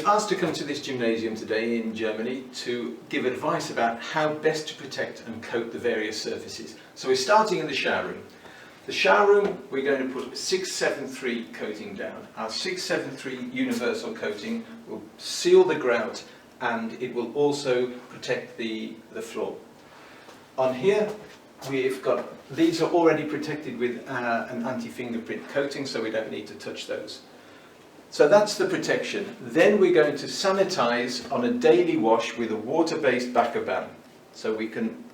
asked to come to this gymnasium today in Germany to give advice about how best to protect and coat the various surfaces. So we're starting in the shower room. The shower room, we're going to put 673 coating down. Our 673 universal coating will seal the grout and it will also protect the floor. On here, we've got, these are already protected with an anti-fingerprint coating, so we don't need to touch those. So that's the protection. Then we're going to sanitize on a daily wash with a water-based Bacoban. So we can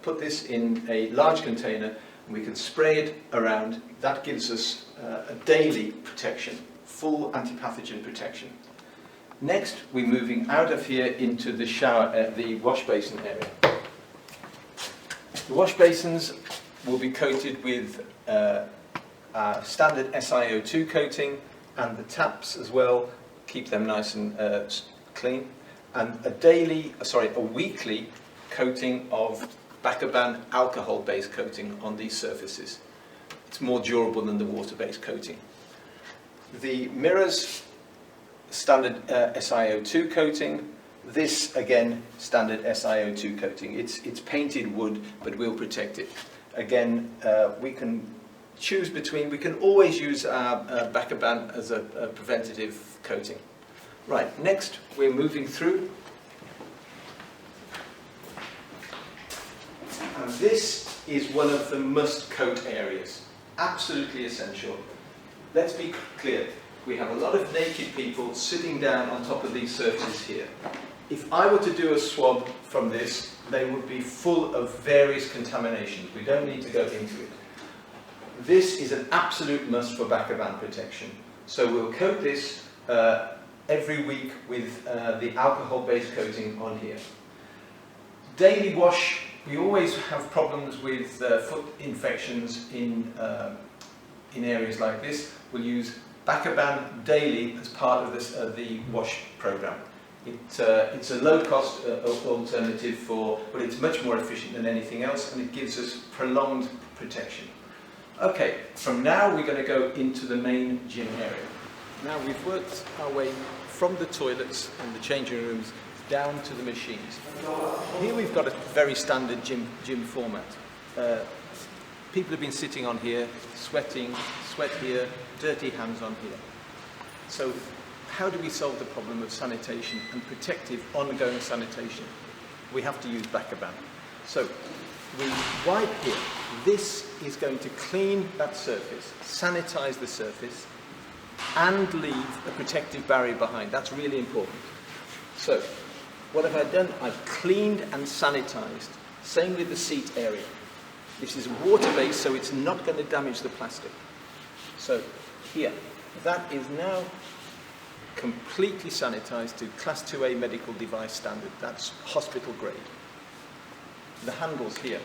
put this in a large container and we can spray it around. That gives us a daily protection, full anti-pathogen protection. Next, we're moving out of here into the shower, the wash basin area. The wash basins will be coated with standard SiO2 coating, and the taps as well, keep them nice and clean, and a weekly coating of Bacoban alcohol-based coating on these surfaces. It's more durable than the water-based coating. The mirrors, standard SiO2 coating. This again, standard SiO2 coating. It's painted wood, but we'll protect it. Again, we can choose between, we can always use our Bacoban as a preventative coating. Right, next we're moving through. And this is one of the must coat areas. Absolutely essential. Let's be clear, we have a lot of naked people sitting down on top of these surfaces here. If I were to do a swab from this, they would be full of various contaminations. We don't need to go into it. This is an absolute must for Bacoban protection. So we'll coat this every week with the alcohol-based coating on here. Daily wash, we always have problems with foot infections in areas like this. We'll use Bacoban daily as part of this, the wash program. It's a low-cost alternative but it's much more efficient than anything else, and it gives us prolonged protection. Okay, from now we're going to go into the main gym area. Now we've worked our way from the toilets and the changing rooms down to the machines. Here we've got a very standard gym format. People have been sitting on here, sweating, sweat here, dirty hands on here. So how do we solve the problem of sanitation and protective ongoing sanitation? We have to use Bacoban. So we wipe here. This is going to clean that surface, sanitize the surface, and leave a protective barrier behind. That's really important. So what have I done? I've cleaned and sanitized. Same with the seat area. This is water-based, so it's not going to damage the plastic. So here, that is now completely sanitized to Class 2A medical device standard. That's hospital grade. The handles here.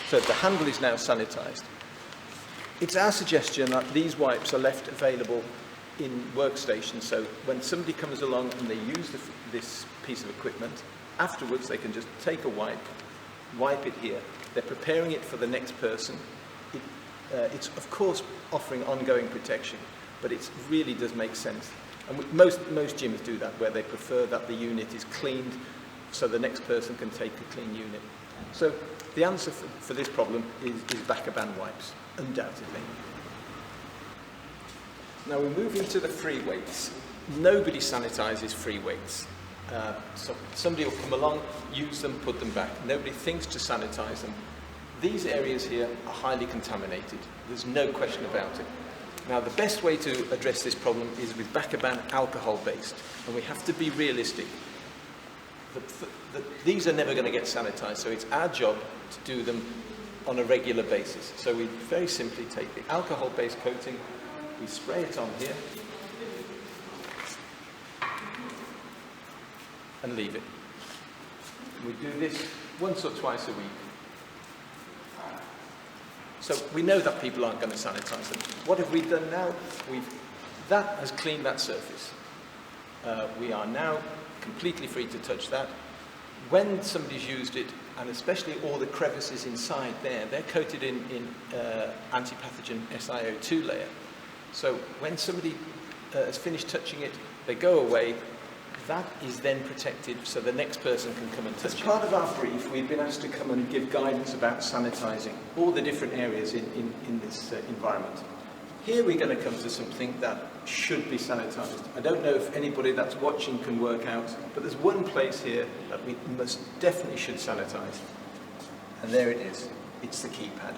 So the handle is now sanitized. It's our suggestion that these wipes are left available in workstations, so when somebody comes along and they use this piece of equipment, afterwards they can just take a wipe it here. They're preparing it for the next person. It's of course offering ongoing protection, but it really does make sense. And most gyms do that, where they prefer that the unit is cleaned so the next person can take a clean unit. So the answer for this problem is Bacoban wipes, undoubtedly. Now we're moving to the free weights. Nobody sanitizes free weights. So somebody will come along, use them, put them back. Nobody thinks to sanitize them. These areas here are highly contaminated. There's no question about it. Now the best way to address this problem is with Bacoban alcohol-based, and we have to be realistic. These are never going to get sanitized, so it's our job to do them on a regular basis. So we very simply take the alcohol-based coating, we spray it on here, and leave it. We do this once or twice a week. So we know that people aren't going to sanitize them. What have we done now? That has cleaned that surface. We are now completely free to touch that. when somebody's used it, and especially all the crevices inside there, they're coated in antipathogen SiO2 layer. So when somebody has finished touching it, they go away. That is then protected so the next person can come and touch it. As part of our brief, we've been asked to come and give guidance about sanitising all the different areas in this environment. Here we're going to come to something that should be sanitised. I don't know if anybody that's watching can work out, but there's one place here that we definitely should sanitise. And there it is. It's the keypad.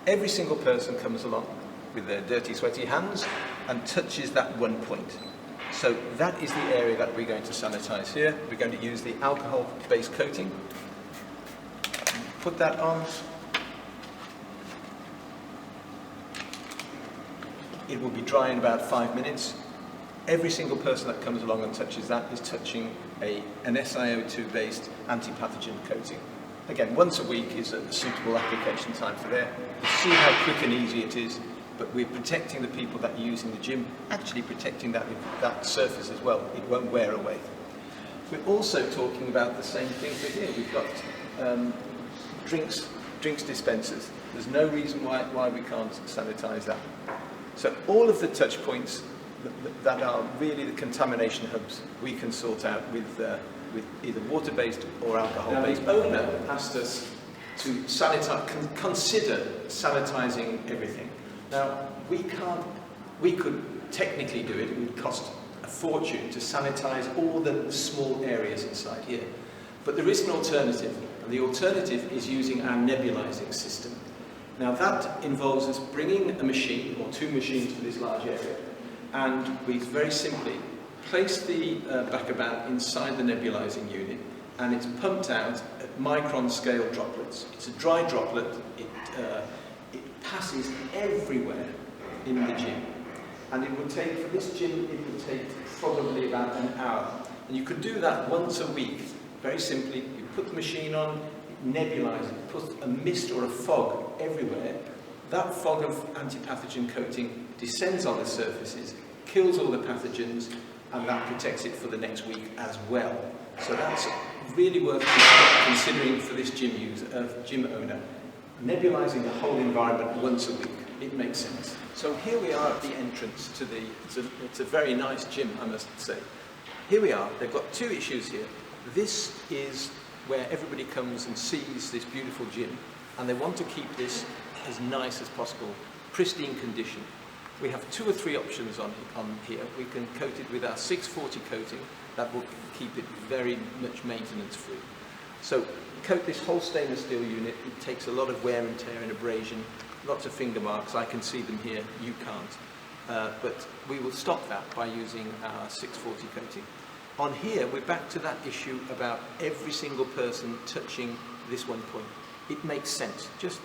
Every single person comes along with their dirty, sweaty hands and touches that one point. So that is the area that we're going to sanitise here. We're going to use the alcohol-based coating. Put that on. It will be dry in about 5 minutes. Every single person that comes along and touches that is touching an SiO2-based antipathogen coating. Again, once a week is a suitable application time for there. You see how quick and easy it is, but we're protecting the people that are using the gym, actually protecting that surface as well. It won't wear away. We're also talking about the same thing for here. We've got drinks dispensers. There's no reason why we can't sanitize that. So all of the touch points that are really the contamination hubs we can sort out with either water-based or alcohol-based. Now, the owner asked us to consider sanitizing everything. Now, we could technically do it. It would cost a fortune to sanitize all the small areas inside here. But there is an alternative, and the alternative is using our nebulizing system. Now that involves us bringing a machine, or two machines for this large area, and we very simply place the Bacoban inside the nebulizing unit, and it's pumped out at micron scale droplets. It's a dry droplet. It passes everywhere in the gym. And it would take, for this gym, it would take probably about an hour. And you could do that once a week. Very simply, you put the machine on, nebulize it, put a mist or a fog everywhere. That fog of antipathogen coating descends on the surfaces, kills all the pathogens, and that protects it for the next week as well. So that's really worth considering for this gym owner. Nebulizing the whole environment once a week. It makes sense. So here we are at the entrance to it's a very nice gym, I must say. Here we are. They've got two issues here. This is where everybody comes and sees this beautiful gym, and they want to keep this as nice as possible, pristine condition. We have 2 or 3 options on here. We can coat it with our 640 coating. That will keep it very much maintenance free. So coat this whole stainless steel unit. It takes a lot of wear and tear and abrasion, lots of finger marks. I can see them here, you can't. But we will stop that by using our 640 coating. On here, we're back to that issue about every single person touching this one point. It makes sense. Just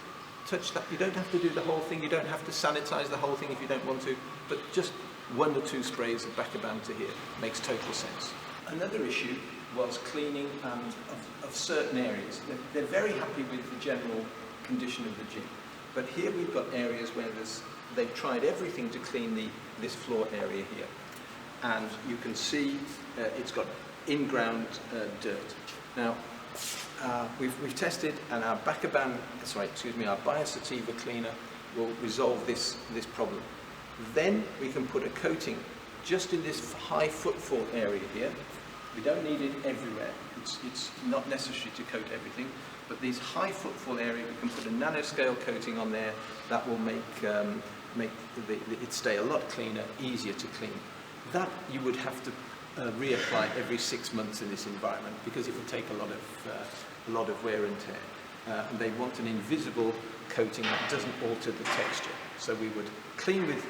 touch that. You don't have to do the whole thing. You don't have to sanitize the whole thing if you don't want to. But just 1 or 2 sprays of Bacoban to here makes total sense. Another issue was cleaning of certain areas. They're very happy with the general condition of the gym. But here we've got areas where they've tried everything to clean this floor area here. And you can see it's got in-ground dirt. Now, we've tested, and our our Biosativa cleaner will resolve this problem. Then we can put a coating just in this high footfall area here. We don't need it everywhere. It's not necessary to coat everything, but these high footfall area, we can put a nanoscale coating on there that will make it stay a lot cleaner, easier to clean. That you would have to reapply every 6 months in this environment because it would take a lot of wear and tear. And they want an invisible coating that doesn't alter the texture. So we would clean with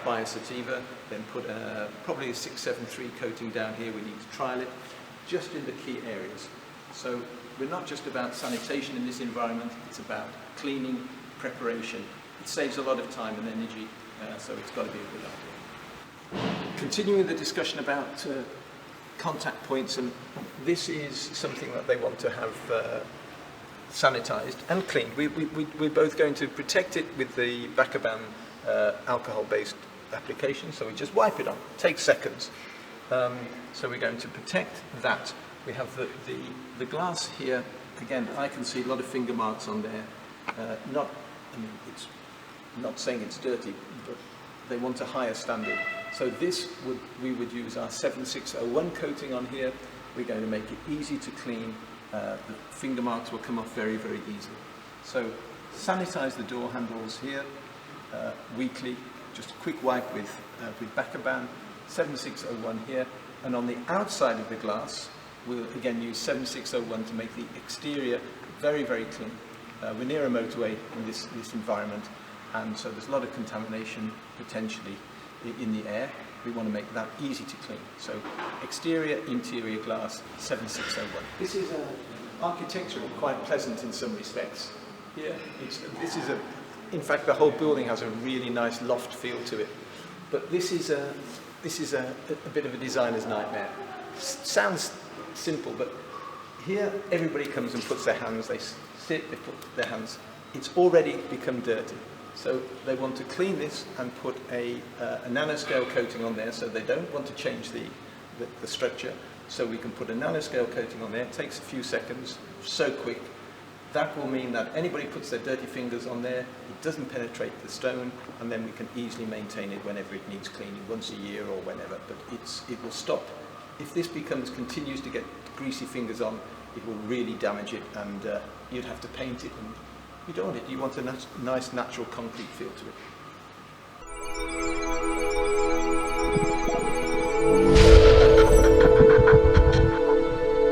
Biosativa, then put probably a 673 coating down here. We need to trial it just in the key areas. So we're not just about sanitation in this environment, it's about cleaning, preparation. It saves a lot of time and energy, so it's got to be a good idea. Continuing the discussion about contact points, and this is something that they want to have sanitized and cleaned. We're both going to protect it with the Bacoban alcohol-based application, so we just wipe it on. It takes seconds. So we're going to protect that We have the glass here. Again, I can see a lot of finger marks on there. It's not saying it's dirty, but they want a higher standard. So we would use our 7601 coating on here. We're going to make it easy to clean. The finger marks will come off very, very easily. So sanitize the door handles here weekly. Just a quick wipe with Bacoban, 7601 here. And on the outside of the glass, we'll again use 7601 to make the exterior very, very clean. We're near a motorway in this environment, and so there's a lot of contamination potentially in the air. We want to make that easy to clean. So exterior, interior glass, 7601. This is architecturally quite pleasant in some respects. Here, in fact, the whole building has a really nice loft feel to it. But this is a bit of a designer's nightmare. Sounds simple, but here everybody comes and puts their hands, they sit, they put their hands. It's already become dirty. So they want to clean this and put a nanoscale coating on there, so they don't want to change the structure. So we can put a nanoscale coating on there. It takes a few seconds, so quick. That will mean that anybody puts their dirty fingers on there, it doesn't penetrate the stone, and then we can easily maintain it whenever it needs cleaning, once a year or whenever. But it will stop. If this continues to get greasy fingers on, it will really damage it, and you'd have to paint it. And you don't want it. You want a nice natural concrete feel to it.